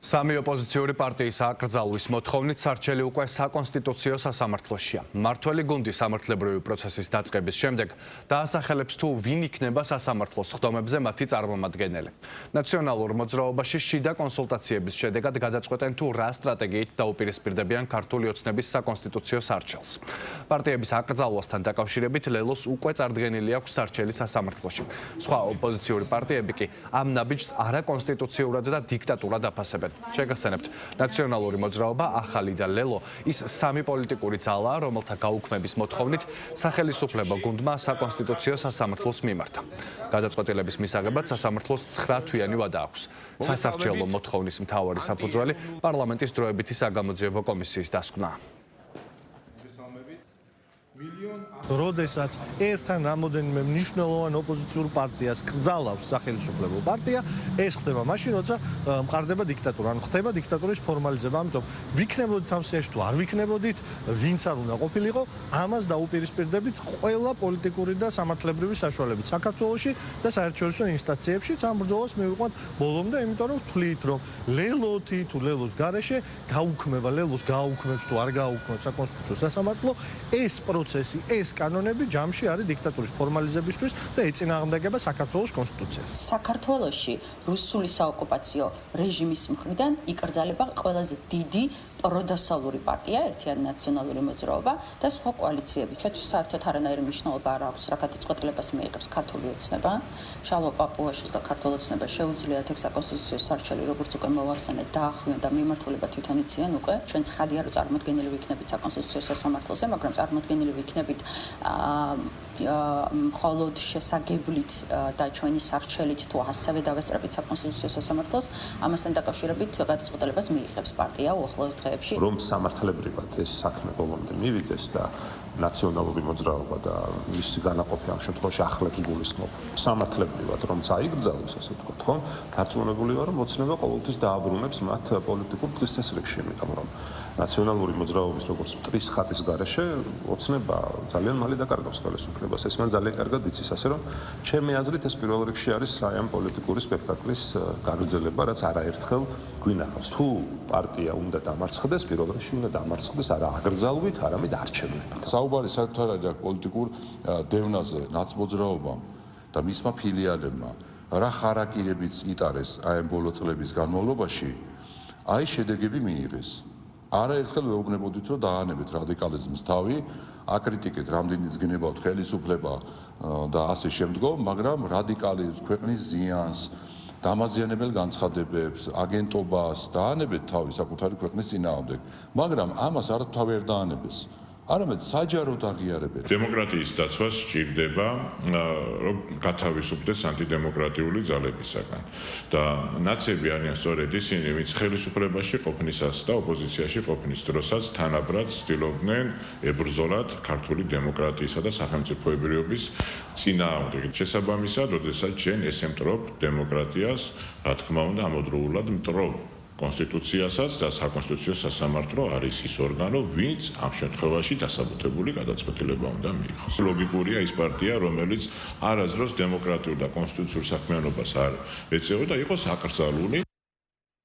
სამი ოპოზიციური პარტიის აკრძალვის მოთხოვნით სარჩელი უკვე საკონსტიტუციო სასამართლოშია. მმართველი გუნდი სამართლებრივი პროცესის დაწყების შემდეგ დაასახელებს თუ ვინ იქნება სასამართლოს ხდომებზე მათი წარმომადგენელი. ნაციონალურ მოძრაობაში შიდა კონსულტაციების შედეგად გადაწყვეტენ თუ რა სტრატეგიით დაუპირისპირდებიან ქართული ოცნების საკონსტიტუციო სარჩელს. პარტიების აკრძალვასთან დაკავშირებით ლელოს უკვე წარდგენილი აქვს სარჩელი სასამართლოში. სხვა ოპოზიციური პარტიები კი ამ ნაბიჯს არაკონსტიტუციურად და დიქტატურად აფასებენ. შეგახსენებთ, ნაციონალური მოძრაობა, ახალი და ლელო ის სამი პოლიტიკური ძალაა, რომელთა გაუქმების მოთხოვნით სახელისუფლებო გუნდმა საკონსტიტუციო სასამართლოს მიმართა. გადაწყვეტილების მისაღებად სასამართლოს 9 თვიანი ვადა აქვს. სასარჩელო მოთხოვნის მთავარი საფუძველი პარლამენტის დროებითი საგამოძიებო კომისიის დასკვნაა. როდესაც ერთთან რამოდენიმე მნიშვნელოვან ოპოზიციურ პარტიას კრძალავს სახელმწიფო პარტია, ეს ხდება მაშინ, როცა მყარდება დიქტატურა, ანუ ხდება დიქტატურის ფორმალიზება. ამიტომ ვიქნებოდით ამ სიაში თუ არ ვიქნებოდით, ვინც არ უნდა ყოფილიყო, ამას დაუპირისპირდებით ყველა პოლიტიკური და სამართლებრივი საშუალებით საქართველოში და საერთაშორისო ინსტანციებში. ამ ბრძოლას მივიყვანთ ბოლომდე, იმიტომ რომ ვთვლით, რომ ლელოთი თუ ლელოს გარეშე გაუქმება, ლელოს გაუქმებს თუ არ გაუქმებს საკონსტიტუციო სასამართლო, ეს პროცესი, ეს კანონები ჯამში არის დიქტატურის ფორმალიზებისთვის და ეწინააღმდეგება საქართველოს კონსტიტუციას. საქართველოში რუსული საოკუპაციო რეჟიმის მხრიდან იკრძალება ყველაზე დიდი პროდასავლური პარტია, ერთიანი ნაციონალური მოძრაობა და სხვა კოალიციების. ჩვენთვის საერთოდ არანაირი მნიშვნელობა არ აქვს, რა გადაწყვეტილებას მიიღებს ქართული ოცნება. შალვა პაპუაშვილს და ქართულ ოცნებას შეუძლიათ ეგ საკონსტიტუციო სარჩელი, როგორც უკვე მოვახსენეთ, დაახვიონ და მიმართულება თვითონ იციან უკვე. ჩვენ ცხადია, რომ წარმოდგენილი ვიქნებით საკონსტიტუციო სასამართლოზე, მაგრამ წარმოდგენილი ვიქნებით მხოლოდ შესაგებლით და ჩვენი სარჩელით თუ ასევე დავესწრებით საკონსტიტუციო სასამართლოს, ამასთან დაკავშირებით გადაწყვეტილებას მიიღებს პარტია უახლოეს დღეებში. რომ სამართლებრივად ეს საქმე ბოლომდე მივიდეს და ნაციონალური მოძრაობა და მისი განაყოფი ამ შემთხვევაში ახლებს გულისხმობ. სამართლებრივად რომ წაიგრძელოს, ასე ვთქვათ, ხო? დარწმუნებული ვარ, რომ ოცნება ყოველთვის დააბრუნებს მათ პოლიტიკურ დღესასრიგში, იმიტომ რომ ნაციონალური მოძრაობის როგორც მტრის ხატის გარეშე ოცნება ძალიან მალე დაკარგავს ხელისუფლებას. ეს მან ძალიან კარგად იცის, ასე რომ ჩემი აზრით ეს პირველ რიგში არის ამ პოლიტიკური სპექტაკლის გაგრძელება, რაც არაერთხელ გვინახავს. თუ პარტია უნდა დამარცხდეს, პირველ რიგში უნდა დამარცხდეს არა აკრძალვით, არამედ არჩევნებით. საუბარი საერთოდ არ არის პოლიტიკურ დევნაზე, ნაცმოძრაობამ და მისმა ფილიალებმა რა ხარაკირებიც იტარეს აი ამ ბოლო წლების განმავლობაში, აი შედეგები მიიღეს. არაერთხელ ვეუბნებოდით, რომ დაანებეთ რადიკალიზმის თავი, აკრიტიკეთ რამდენიც გნებავთ ხელისუფლება და ასე შემდგომ, მაგრამ რადიკალიზმს, ქვეყნის ზიანს, დამაზიანებელ განცხადებებს, აგენტობას დაანებეთ თავი საკუთარი ქვეყნის წინააღმდეგ, მაგრამ ამას არ თავი არ დაანებეს. არამედ საჯაროდ აღიარებენ. დემოკრატიის დაცვას სჭირდება, რომ გათავისუფლდეს ანტიდემოკრატიული ძალებისაგან. და ნაცები არიან სწორედ ისინი, ვინც ხელისუფლებაში ყოფნისას და ოპოზიციაში ყოფნის დროსაც თანაბრად ცდილობდნენ ებრძოლათ ქართული დემოკრატიისა და სახელმწიფოებრიობის წინააღმდეგ. შესაბამისად, როდესაც ჩვენ ესემტრობ დემოკრატიას, რა თქმა უნდა, ამოდროულად მტრობ კონსტიტუციასაც და საკონსტიტუციო სასამართლო არის ის ორგანო, ვინც ამ შემთხვევაში დასაბუთებული გადაწყვეტილება უნდა მიიღოს. ლოგიკურია ის პარტია, რომელიც არასდროს დემოკრატიულ და კონსტიტუციურ საქმიანობას არ ეწეოდა, იყოს აკრძალული.